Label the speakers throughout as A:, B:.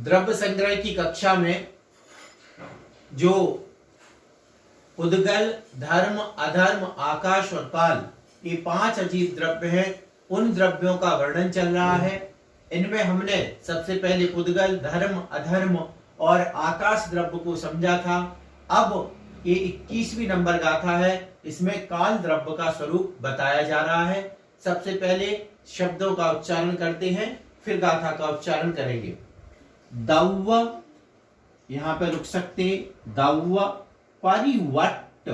A: द्रव्य संग्रह की कक्षा में जो उद्गल, धर्म, अधर्म, आकाश और काल, ये 5 अजीब द्रव्य हैं, उन द्रव्यों का वर्णन चल रहा है। इनमें हमने सबसे पहले उद्गल, धर्म, अधर्म और आकाश द्रव्य को समझा था। अब ये 21वीं नंबर गाथा है, इसमें काल द्रव्य का स्वरूप बताया जा रहा है। सबसे पहले शब्दों का उच्चारण करते हैं, फिर गाथा का उच्चारण करेंगे। दव्व, यहां पे रुक सकते, दव्व परिवट्ट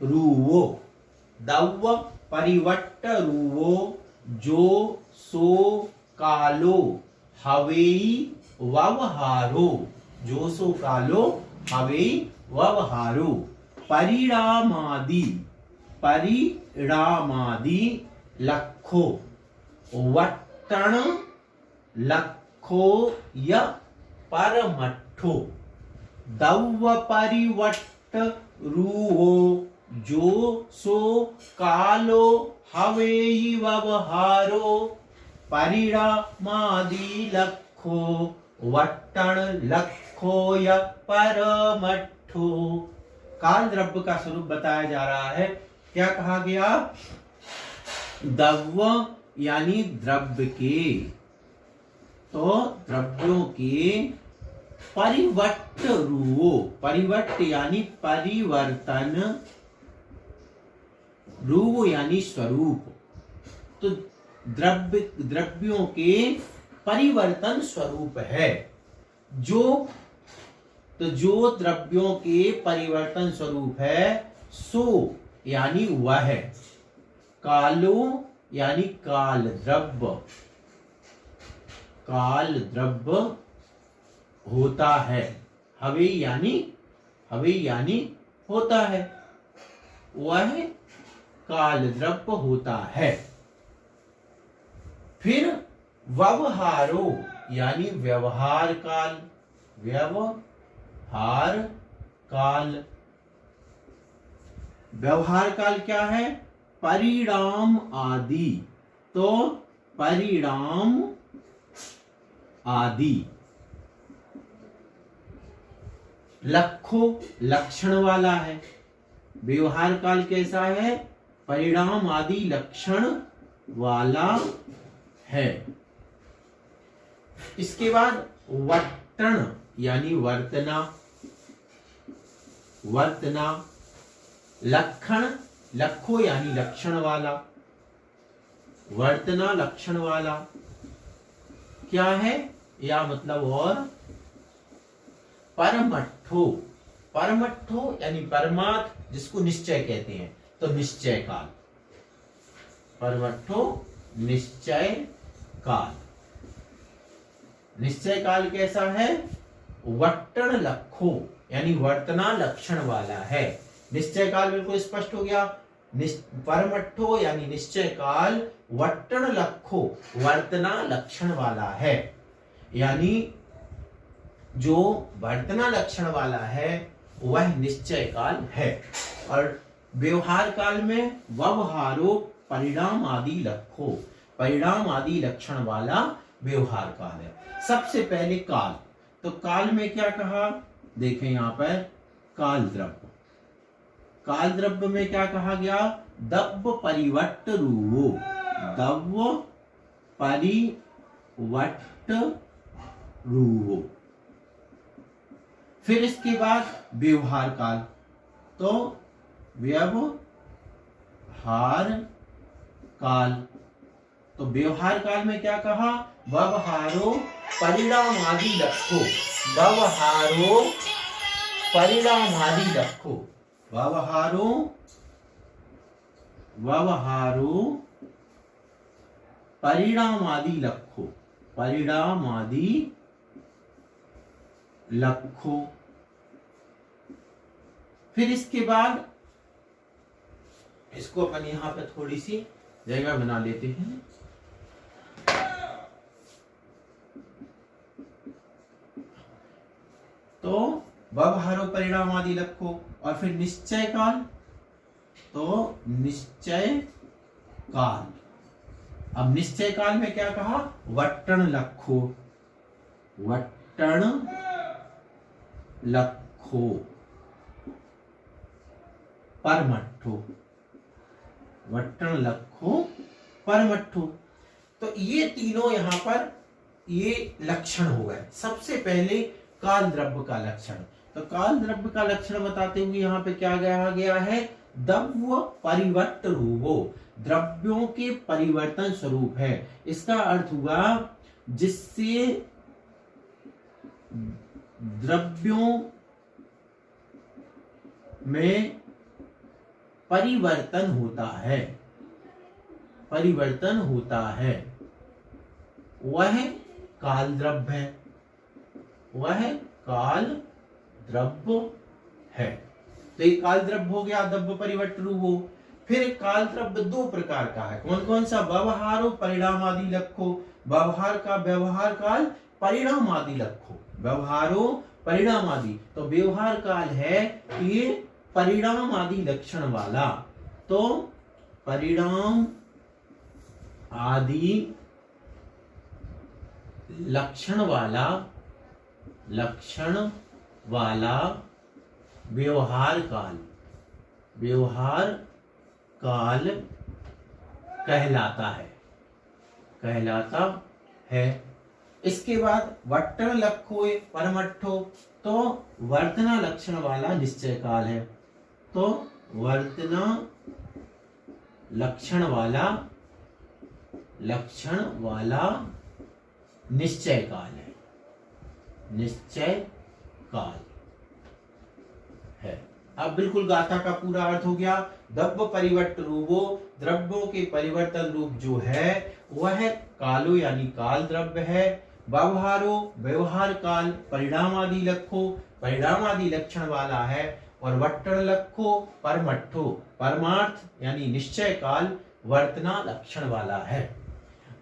A: रुवो, दव्व परिवट्ट रुवो, जो सो कालो हवेई व्यवहारो, जो सो कालो हवेई व्यवहारो। परिणामादि, परिणामादि लखो, वट्टण लखो य परमट्ठो। दव्व परिवट्ट रुवो, जो सो कालो हवेई व्यवहारो। परिणामादि लखो, वट्टण लखो य परमट्ठो। काल द्रव्य का स्वरूप बताया जा रहा है। क्या कहा गया? दव्व यानी द्रव्य के, तो द्रव्यों के परिवट्ट रुवो, परिवट्ट यानी परिवर्तन, रुवो यानी स्वरूप, तो द्रव्यों के परिवर्तन स्वरूप है। जो द्रव्यों के परिवर्तन स्वरूप है, सो यानी वह, कालो यानी काल द्रव्य, काल द्रव्य होता है। हवे यानी होता है, वह काल द्रव्य होता है। फिर व्यवहारो यानी व्यवहार काल, व्यवहार काल। व्यवहार काल क्या है? परिणाम आदि, तो परिणाम आदि। लखो लक्षण वाला है, व्यवहार काल कैसा है? परिणाम आदि लक्षण वाला है। इसके बाद वट्टण यानी वर्तना, वर्तना। लक्षण, लखो यानी लक्षण वाला, वर्तना लक्षण वाला। क्या है? या मतलब और परमट्ठो, परमट्ठो यानी परमार्थ, जिसको निश्चय कहते हैं, तो निश्चय काल। परमट्ठो निश्चय काल। निश्चय काल कैसा है? वट्टण लखो यानी वर्तना लक्षण वाला है। निश्चय काल बिल्कुल स्पष्ट हो गया। परमट्ठो यानी निश्चय काल, वट्टण लखो वर्तना लक्षण वाला है, यानी जो वर्तना लक्षण वाला है वह निश्चय काल है। और व्यवहार काल में व्यवहारो परिणाम आदि लखो, परिणाम आदि लक्षण वाला व्यवहार काल है। सबसे पहले काल, तो काल में क्या कहा? देखें यहां पर काल द्रव्य, काल द्रव्य में क्या कहा गया? दव्व परिवट्ट रुवो, दव्व परिवट्ट रुवो। फिर इसके बाद व्यवहार काल, तो व्यवहार काल, तो व्यवहार काल में क्या कहा? व्यवहारो परिणाम आदि लखो, व्यवहारो परिणाम आदि लखो, व्यवहारो परिणाम आदि लखो, परिणाम आदि लखो। फिर इसके बाद इसको अपन यहां पे थोड़ी सी जगह बना लेते हैं। तो व्यवहारो परिणाम आदि लखो, और फिर निश्चय काल, तो निश्चय काल। अब निश्चय काल में क्या कहा? वट्टण लखो, वट्टण वट्टण लखो परमट्ठो, वट्टण लखो परमट्ठो। तो ये तीनों यहाँ पर ये लक्षण हो गए। सबसे पहले काल द्रव्य का लक्षण। तो काल द्रव्य का लक्षण बताते हुए यहाँ पे क्या कहा गया है? द्रव्य परिवर्त रूपो, द्रव्यों के परिवर्तन स्वरूप है। इसका अर्थ हुआ जिससे द्रव्यों में परिवर्तन होता है, परिवर्तन होता है, वह काल द्रव्य है, वह काल द्रव्य है। तो ये काल द्रव्य हो गया, द्रव्य परिवर्त रूप हो। फिर काल द्रव्य दो प्रकार का है। कौन कौन सा? व्यवहारो परिणाम आदि लक्ष्यो, व्यवहार का व्यवहार काल, परिणाम आदि लक्ष्यो, व्यवहारो परिणाम आदि। तो व्यवहार काल है ये परिणाम आदि लक्षण वाला। तो परिणाम आदि लक्षण वाला, लक्षण वाला व्यवहार काल, व्यवहार काल कहलाता है, कहलाता है। इसके बाद वट्टण लखो परमट्ठो, तो वर्तना लक्षण वाला निश्चय काल है। तो वर्तना लक्षण वाला, लक्षण वाला निश्चय काल है, निश्चय काल है। अब बिल्कुल गाथा का पूरा अर्थ हो गया। द्रव्य परिवर्त रूपो, द्रव्यों के परिवर्तन रूप जो है वह कालो यानी काल द्रव्य है। व्यवहारो व्यवहार काल, परिणाम आदि लखो परिणाम आदि लक्षण वाला है। और वट्टण लखो परमट्ठो, परमार्थ यानी निश्चय काल, वर्तना लक्षण वाला है।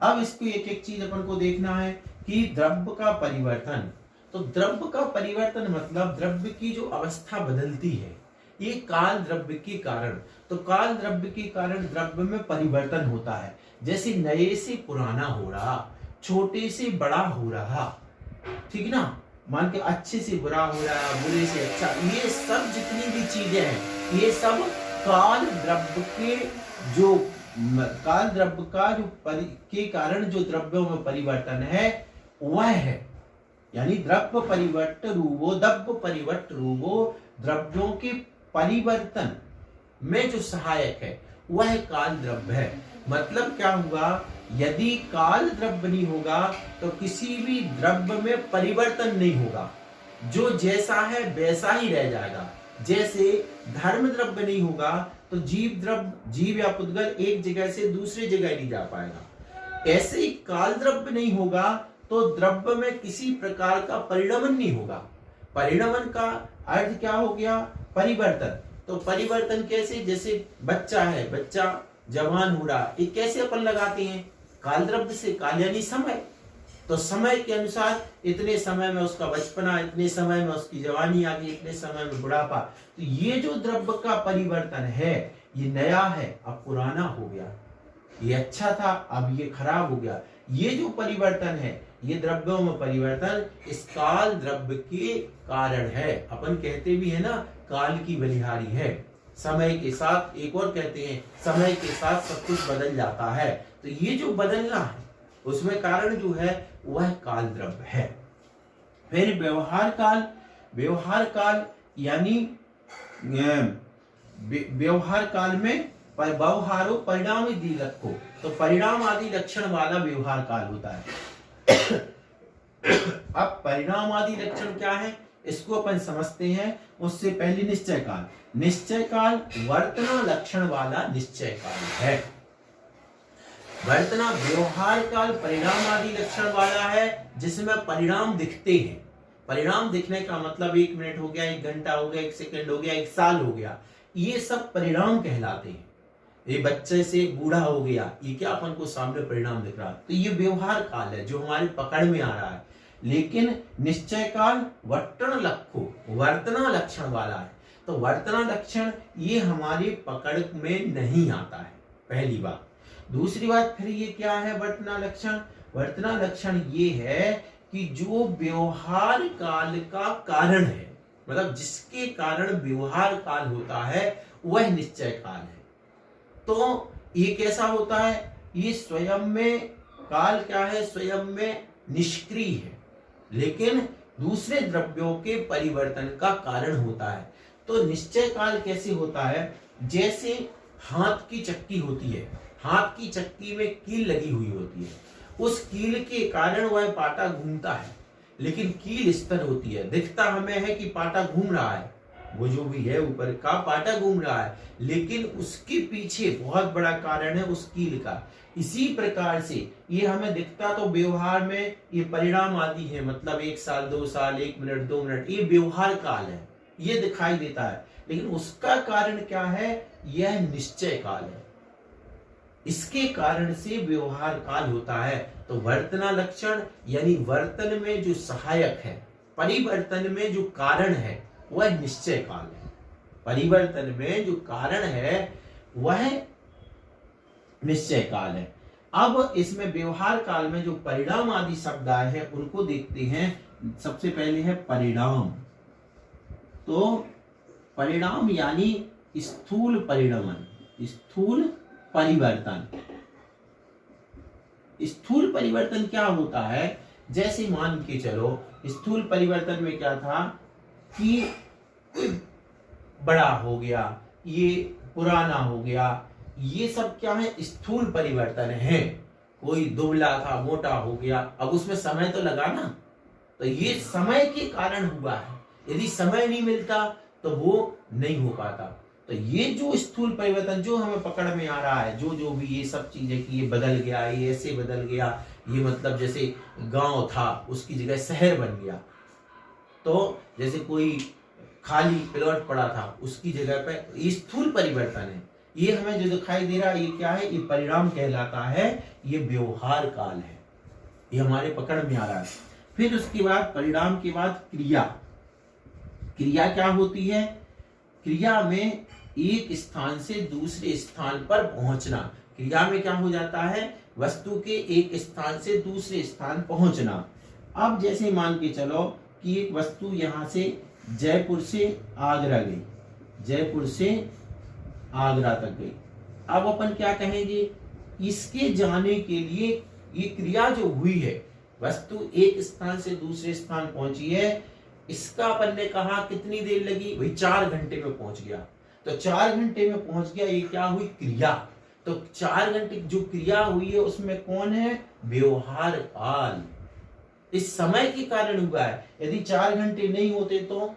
A: अब इसको एक एक चीज अपन को देखना है कि द्रव्य का परिवर्तन। तो द्रव्य का परिवर्तन मतलब द्रव्य की जो अवस्था बदलती है, ये काल द्रव्य के कारण। तो काल द्रव्य के कारण द्रव्य में परिवर्तन होता है। जैसे नए से पुराना हो रहा, छोटे से बड़ा हो रहा, ठीक ना? मान के अच्छे से बुरा हो रहा, बुरे से अच्छा, ये सब जितनी भी चीजें हैं ये सब काल द्रव्य के जो काल द्रव्य का जो के कारण जो द्रव्यों में परिवर्तन है वह है। यानी द्रव्य परिवर्त रूपो, द्रव्य परिवर्त रूपो, द्रव्यों के परिवर्तन में जो सहायक है वह काल द्रव्य है। मतलब क्या हुआ? यदि काल द्रव्य नहीं होगा तो किसी भी द्रव्य में परिवर्तन नहीं होगा, जो जैसा है वैसा ही रह जाएगा। जैसे धर्म द्रव्य नहीं होगा तो जीव द्रव्य, जीव या पुद्गल एक जगह से दूसरी जगह नहीं जा पाएगा। ऐसे ही काल द्रव्य नहीं होगा तो द्रव्य में किसी प्रकार का परिणमन नहीं होगा। परिणमन का अर्थ क्या हो गया? परिवर्तन। तो परिवर्तन कैसे? जैसे बच्चा है, बच्चा जवान हो रहा, ये कैसे अपन लगाते हैं? काल द्रव्य से। काल यानी समय। तो समय के अनुसार इतने समय में उसका बचपना, इतने समय में उसकी जवानी आ गई, इतने समय में बुढ़ापा। तो ये जो द्रव्य का परिवर्तन है ये नया है, अब पुराना हो गया। ये अच्छा था, अब ये खराब हो गया। ये जो परिवर्तन है, ये द्रव्यों में परिवर्तन इस काल द्रव्य के कारण है। अपन कहते भी है ना, काल की बलिहारी है। समय के साथ, एक और कहते हैं समय के साथ सब कुछ बदल जाता है। तो ये जो बदलना है उसमें कारण जो है वह काल द्रव्य है। फिर व्यवहार काल। व्यवहार काल यानी व्यवहार काल में व्यवहारो परिणाम आदि लक्ष्यो, तो परिणाम आदि लक्षण वाला व्यवहार काल होता है। अब परिणाम आदि लक्षण क्या है इसको अपन समझते हैं। उससे पहले निश्चय काल। निश्चय काल वर्तना लक्षण वाला निश्चय काल है। वर्तना व्यवहार काल परिणाम आदि लक्षण वाला है, जिसमें परिणाम दिखते हैं। परिणाम दिखने का मतलब 1 मिनट हो गया, 1 घंटा हो गया, 1 सेकंड हो गया, 1 साल हो गया, ये सब परिणाम कहलाते हैं। ये बच्चे से बूढ़ा हो गया, ये क्या अपन को सामने परिणाम दिख रहा है। तो ये व्यवहार काल है जो हमारी पकड़ में आ रहा है। लेकिन निश्चय काल वट्टण लखो, वर्तना लक्षण वाला है। तो वर्तना लक्षण ये हमारी पकड़ में नहीं आता है, पहली बात। दूसरी बात फिर ये क्या है वर्तना लक्षण? वर्तना लक्षण ये है कि जो व्यवहार काल का कारण है, मतलब जिसके कारण व्यवहार काल होता है, वह निश्चय काल है। तो ये कैसा होता है? ये स्वयं में काल क्या है? स्वयं में निष्क्रिय है, लेकिन दूसरे द्रव्यों के परिवर्तन का कारण होता है। तो निश्चय काल कैसे होता है? जैसे हाथ की चक्की होती है, हाथ की चक्की में कील लगी हुई होती है, उस कील के कारण वह पाटा घूमता है, लेकिन कील स्थिर होती है। दिखता हमें है कि पाटा घूम रहा है, वो जो भी है ऊपर का पाटा घूम रहा है, लेकिन उसके पीछे बहुत बड़ा कारण है उस कील का। इसी प्रकार से ये हमें दिखता तो व्यवहार में ये परिणाम आदि है, मतलब 1 साल 2 साल 1 मिनट 2 मिनट, ये व्यवहार काल है, ये दिखाई देता है, लेकिन उसका कारण क्या है? यह निश्चय काल है। इसके कारण से व्यवहार काल होता है। तो वर्तना लक्षण यानी वर्तन में जो सहायक है, परिवर्तन में जो कारण है, वह निश्चय काल है। परिवर्तन में जो कारण है वह निश्चय काल है। अब इसमें व्यवहार काल में जो परिणाम आदि शब्द आए हैं उनको देखते हैं। सबसे पहले है परिणाम। तो परिणाम यानी स्थूल परिणमन, स्थूल परिवर्तन। स्थूल परिवर्तन क्या होता है? जैसे मान के चलो, स्थूल परिवर्तन में क्या था कि बड़ा हो गया, ये पुराना हो गया, ये सब क्या है? स्थूल परिवर्तन है। कोई दुबला था, मोटा हो गया, अब उसमें समय तो लगा ना, तो ये समय के कारण हुआ है। यदि समय नहीं मिलता तो वो नहीं हो पाता। तो ये जो स्थूल परिवर्तन जो हमें पकड़ में आ रहा है, जो भी ये सब चीजें कि ये बदल गया, ये ऐसे बदल गया, ये मतलब जैसे गांव था उसकी जगह शहर बन गया, तो जैसे कोई खाली प्लॉट पड़ा था उसकी जगह पे, ये स्थूल परिवर्तन है। ये हमें जो दिखाई दे रहा है ये क्या है? ये परिणाम कहलाता है, ये व्यवहार काल है, ये हमारे पकड़ में आ रहा है। फिर उसके बाद परिणाम के बाद क्रिया। क्रिया क्या होती है? क्रिया में एक स्थान से दूसरे स्थान पर पहुंचना। क्रिया में क्या हो जाता है? वस्तु के एक स्थान से दूसरे स्थान पहुंचना। अब जैसे मान के चलो कि एक वस्तु यहां से जयपुर से आगरा गई, जयपुर से आगरा तक गई। अब अपन क्या कहेंगे? इसके जाने के लिए ये क्रिया जो हुई है, वस्तु एक स्थान से दूसरे स्थान पहुंची है, इसका अपन ने कहा कितनी देर लगी? भाई 4 घंटे में पहुंच गया। तो 4 घंटे में पहुंच गया, ये क्या हुई? क्रिया। तो 4 घंटे जो क्रिया हुई है उसमें कौन है? व्यवहार काल। इस समय के कारण हुआ है। यदि 4 घंटे नहीं होते तो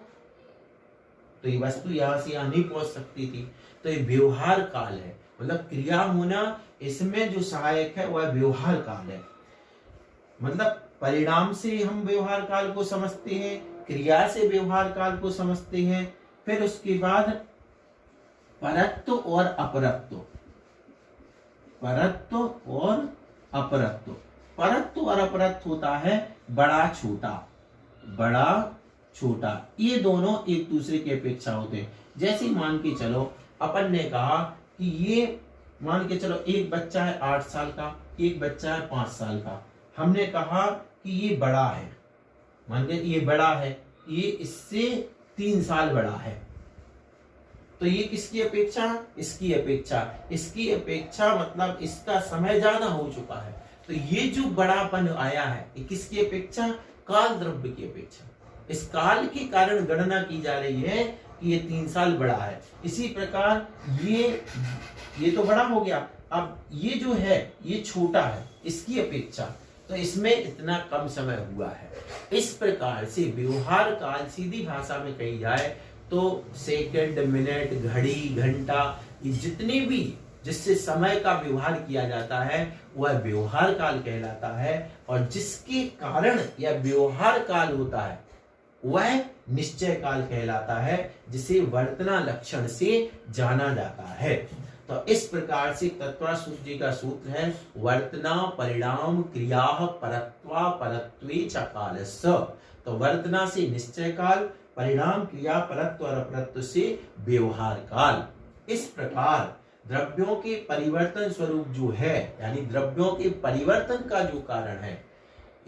A: ये वस्तु यहां से यहां नहीं पहुंच सकती थी। तो ये व्यवहार काल है, मतलब क्रिया होना, इसमें जो सहायक है वह व्यवहार काल है। मतलब परिणाम से हम व्यवहार काल को समझते हैं, क्रिया से व्यवहार काल को समझते हैं। फिर उसके बाद परत्व और अपरत्व। परत्व और अपरत्व। परत्व और अपरत्व होता है बड़ा छोटा, बड़ा छोटा, ये दोनों एक दूसरे की अपेक्षा होते हैं। जैसे मान के चलो अपन ने कहा कि ये मान के चलो एक बच्चा है 8 साल का, एक बच्चा है 5 साल का। हमने कहा कि ये बड़ा है, मान के ये बड़ा है, ये इससे 3 साल बड़ा है। तो ये किसकी अपेक्षा? इसकी अपेक्षा। इसकी अपेक्षा मतलब इसका समय ज्यादा हो चुका है। तो ये जो बड़ापन आया है ये किसकी अपेक्षा? काल द्रव्य की अपेक्षा। इस काल के कारण गणना की जा रही है कि ये 3 साल बड़ा है। इसी प्रकार ये तो बड़ा हो गया, अब ये जो है ये छोटा है इसकी अपेक्षा, तो इसमें इतना कम समय हुआ है। इस प्रकार से व्यवहार काल सीधी भाषा में कही जाए तो सेकंड, मिनट, घड़ी, घंटा, ये जितने भी जिससे समय का व्यवहार किया जाता है वह व्यवहार काल कहलाता है। और जिसके कारण यह व्यवहार काल होता है वह निश्चय काल कहलाता है, जिसे वर्तना लक्षण से जाना जाता है। तो इस प्रकार से तत्वा सूत्र जी का सूत्र है वर्तना परिणाम क्रिया परत्वा परत्वे च कालस्य। तो वर्तना से निश्चय काल, परिणाम क्रिया परत्व और अपरत्व से व्यवहार काल। इस प्रकार द्रव्यों के परिवर्तन स्वरूप जो है, यानी द्रव्यों के परिवर्तन का जो कारण है,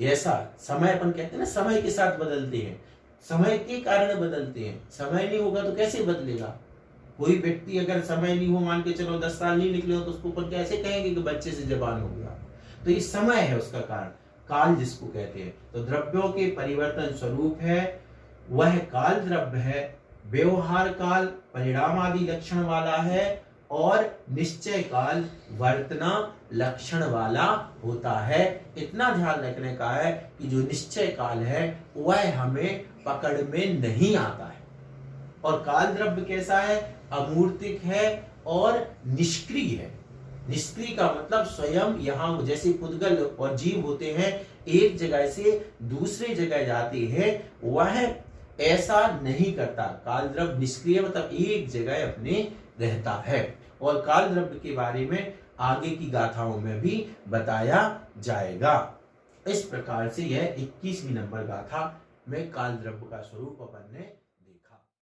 A: ऐसा समय अपन कहते हैं ना, समय के साथ बदलते हैं, समय के कारण बदलते हैं। समय नहीं होगा तो कैसे बदलेगा? कोई व्यक्ति अगर समय नहीं हो, मान के चलो 10 साल नहीं निकले हो, तो उसको अपन कैसे कहेंगे कि बच्चे से जवान हो गया? तो ये समय है उसका कारण, काल जिसको कहते हैं। तो द्रव्यों के परिवर्तन स्वरूप है, वह काल द्रव्य है। व्यवहार काल परिणाम आदि लक्षण वाला है और निश्चय काल वर्तना लक्षण वाला होता है। इतना ध्यान रखने का है कि जो निश्चय काल है वह हमें पकड़ में नहीं आता है। और काल द्रव्य कैसा है? अमूर्तिक है और निष्क्रिय है। निष्क्रिय का मतलब स्वयं यहाँ जैसे पुद्गल और जीव होते हैं, एक जगह से दूसरे जगह जाते हैं, वह ऐसा नहीं करता। काल द्रव्य निष्क्रिय मतलब एक जगह अपने रहता है। और काल द्रव्य के बारे में आगे की गाथाओं में भी बताया जाएगा। इस प्रकार से यह 21वीं नंबर गाथा में काल द्रव्य का स्वरूप अपन ने